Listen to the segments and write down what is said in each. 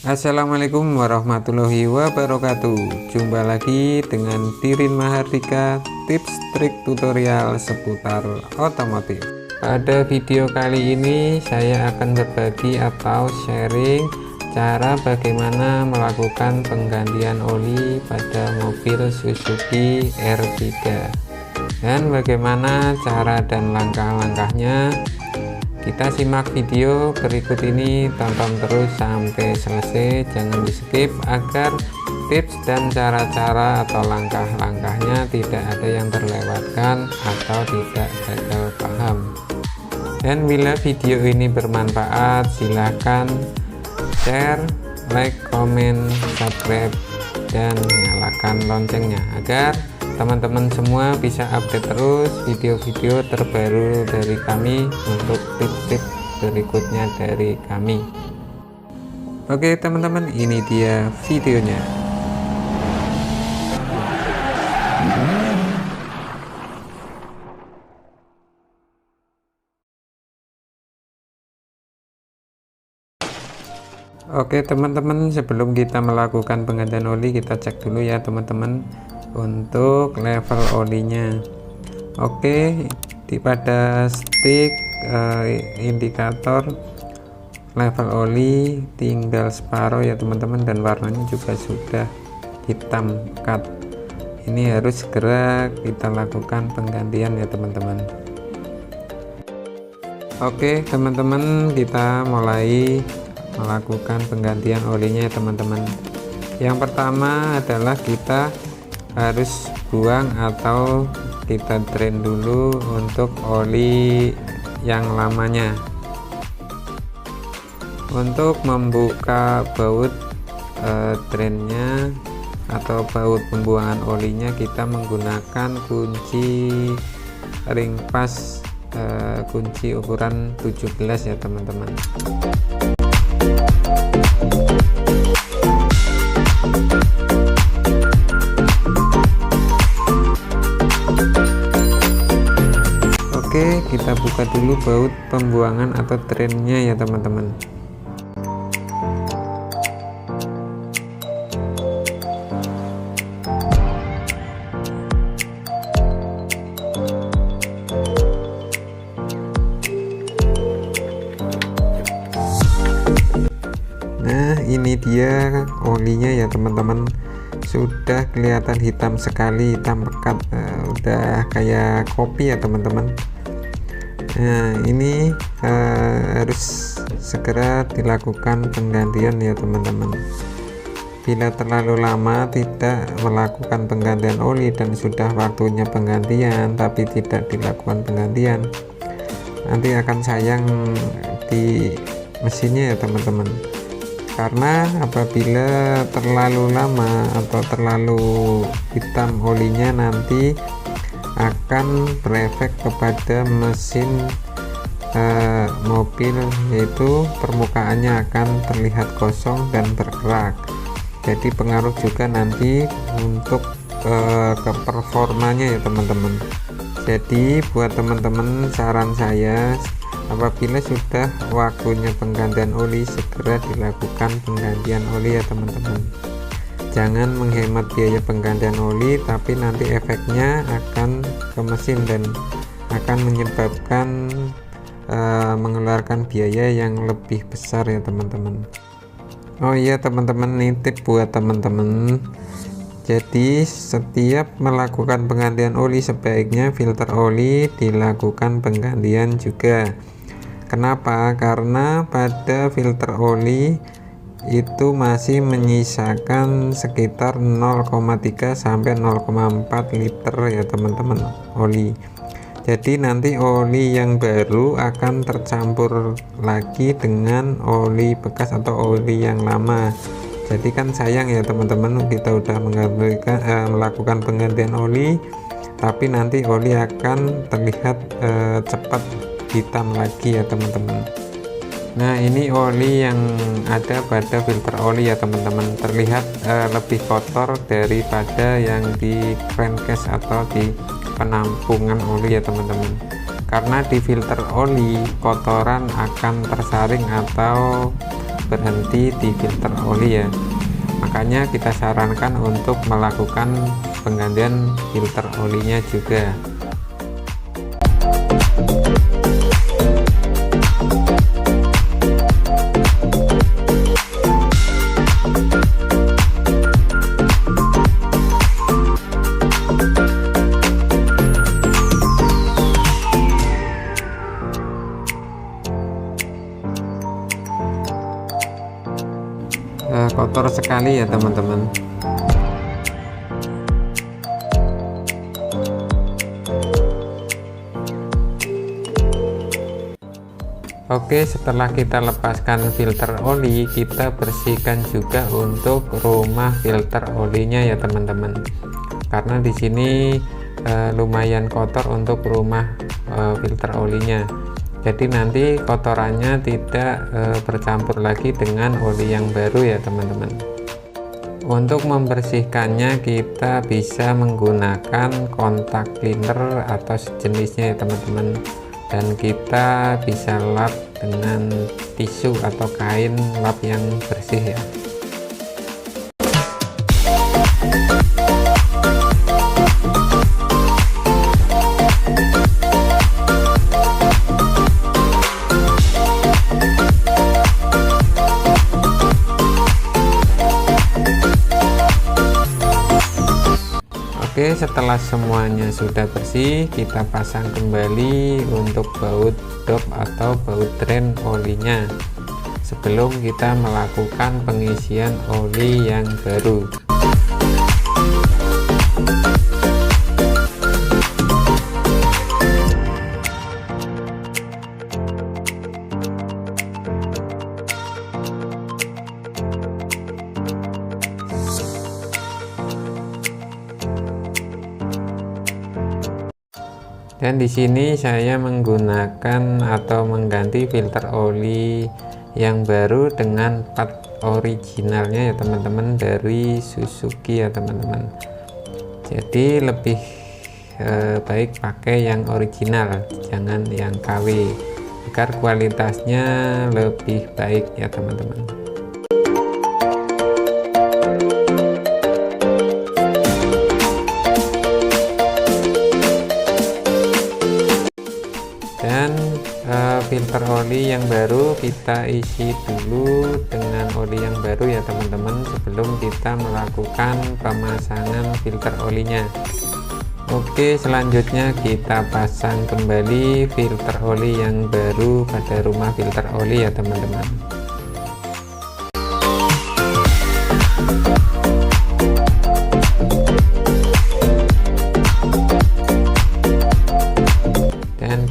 Assalamualaikum warahmatullahi wabarakatuh. Jumpa lagi dengan Dirin Mahardika, tips trik tutorial seputar otomotif. Pada video kali ini saya akan berbagi atau sharing cara bagaimana melakukan penggantian oli pada mobil Suzuki R3 dan bagaimana cara dan langkah-langkahnya. Kita simak video berikut ini, tonton terus sampai selesai, jangan di skip agar tips dan cara-cara atau langkah-langkahnya tidak ada yang terlewatkan atau tidak gagal paham. Dan bila video ini bermanfaat, silahkan share, like, komen, subscribe, dan nyalakan loncengnya agar teman-teman semua bisa update terus video-video terbaru dari kami untuk tips-tips berikutnya dari kami. Oke teman-teman, ini dia videonya. Oke teman-teman, sebelum kita melakukan penggantian oli, kita cek dulu ya teman-teman untuk level olinya. Oke, pada stick indikator level oli tinggal separuh ya teman-teman, dan warnanya juga sudah hitam pekat. Ini harus segera kita lakukan penggantian ya teman-teman. Oke teman-teman, kita mulai melakukan penggantian olinya ya teman-teman. Yang pertama adalah kita harus buang atau kita drain dulu untuk oli yang lamanya. Untuk membuka baut drainnya atau baut pembuangan olinya, kita menggunakan kunci ring pas, kunci ukuran 17 ya teman-teman. Oke, kita buka dulu baut pembuangan atau drainnya ya teman-teman. Nah, ini dia olinya ya teman-teman. Sudah kelihatan hitam sekali, hitam pekat, udah kayak kopi ya teman-teman. Nah, ini harus segera dilakukan penggantian ya teman-teman. Bila terlalu lama tidak melakukan penggantian oli dan sudah waktunya penggantian tapi tidak dilakukan penggantian, nanti akan sayang di mesinnya ya teman-teman. Karena apabila terlalu lama atau terlalu hitam olinya, nanti akan berefek kepada mesin mobil, yaitu permukaannya akan terlihat kosong dan berkerak. Jadi pengaruh juga nanti untuk ke performanya ya teman-teman. Jadi buat teman-teman, saran saya, apabila sudah waktunya penggantian oli, segera dilakukan penggantian oli ya teman-teman. Jangan menghemat biaya penggantian oli, tapi nanti efeknya akan ke mesin dan akan menyebabkan mengeluarkan biaya yang lebih besar ya teman-teman. Oh iya teman-teman, nitip buat teman-teman. Jadi setiap melakukan penggantian oli, sebaiknya filter oli dilakukan penggantian juga. Kenapa? Karena pada filter oli itu masih menyisakan sekitar 0,3 sampai 0,4 liter ya teman-teman oli. Jadi nanti oli yang baru akan tercampur lagi dengan oli bekas atau oli yang lama. Jadi kan sayang ya teman-teman, kita udah melakukan penggantian oli tapi nanti oli akan terlihat cepat hitam lagi ya teman-teman. Nah, ini oli yang ada pada filter oli ya teman-teman, terlihat lebih kotor daripada yang di crankcase atau di penampungan oli ya teman-teman. Karena di filter oli kotoran akan tersaring atau berhenti di filter oli ya. Makanya kita sarankan untuk melakukan penggantian filter olinya juga. Kotor sekali ya teman-teman. Oke, setelah kita lepaskan filter oli, kita bersihkan juga untuk rumah filter olinya ya teman-teman. Karena di sini lumayan kotor untuk rumah filter olinya. Jadi nanti kotorannya tidak bercampur lagi dengan oli yang baru ya teman-teman. Untuk membersihkannya kita bisa menggunakan kontak cleaner atau sejenisnya ya teman-teman, dan kita bisa lap dengan tisu atau kain lap yang bersih ya. Oke, setelah semuanya sudah bersih, kita pasang kembali untuk baut dop atau baut drain olinya sebelum kita melakukan pengisian oli yang baru. Dan di sini saya menggunakan atau mengganti filter oli yang baru dengan part originalnya ya teman-teman, dari Suzuki ya teman-teman. Jadi lebih baik pakai yang original, jangan yang KW, agar kualitasnya lebih baik ya teman-teman. Dan filter oli yang baru kita isi dulu dengan oli yang baru ya teman-teman, sebelum kita melakukan pemasangan filter olinya. Oke, selanjutnya kita pasang kembali filter oli yang baru pada rumah filter oli ya teman-teman.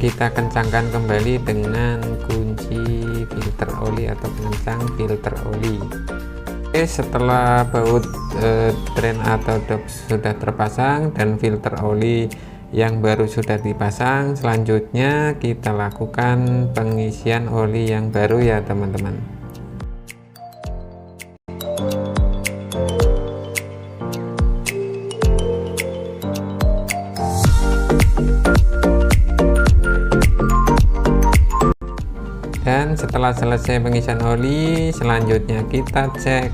Kita kencangkan kembali dengan kunci filter oli atau pengencang filter oli. Oke, setelah baut drain atau dop sudah terpasang dan filter oli yang baru sudah dipasang, selanjutnya kita lakukan pengisian oli yang baru ya teman-teman. Dan setelah selesai pengisian oli, selanjutnya kita cek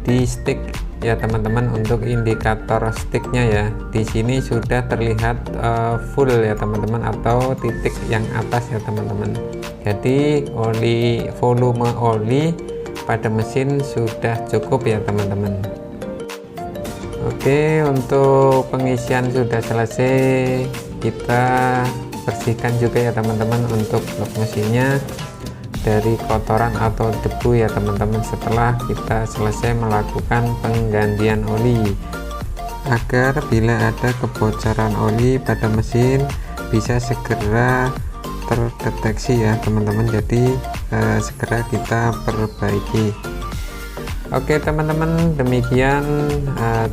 di stick ya teman-teman, untuk indikator sticknya ya. Di sini sudah terlihat full ya teman-teman, atau titik yang atas ya teman-teman. Jadi volume oli pada mesin sudah cukup ya teman-teman. Oke, untuk pengisian sudah selesai, kita bersihkan juga ya teman-teman untuk blok mesinnya dari kotoran atau debu ya teman-teman, setelah kita selesai melakukan penggantian oli, agar bila ada kebocoran oli pada mesin bisa segera terdeteksi ya teman-teman. Jadi segera kita perbaiki. Oke teman-teman, demikian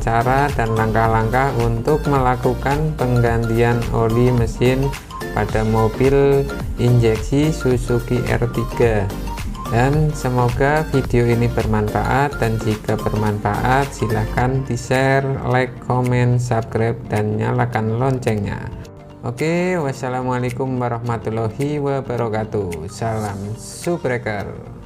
cara dan langkah-langkah untuk melakukan penggantian oli mesin pada mobil injeksi Suzuki R3. Dan semoga video ini bermanfaat, dan jika bermanfaat silahkan di share, like, comment, subscribe, dan nyalakan loncengnya. Oke, wassalamualaikum warahmatullahi wabarakatuh. Salam Subbreaker.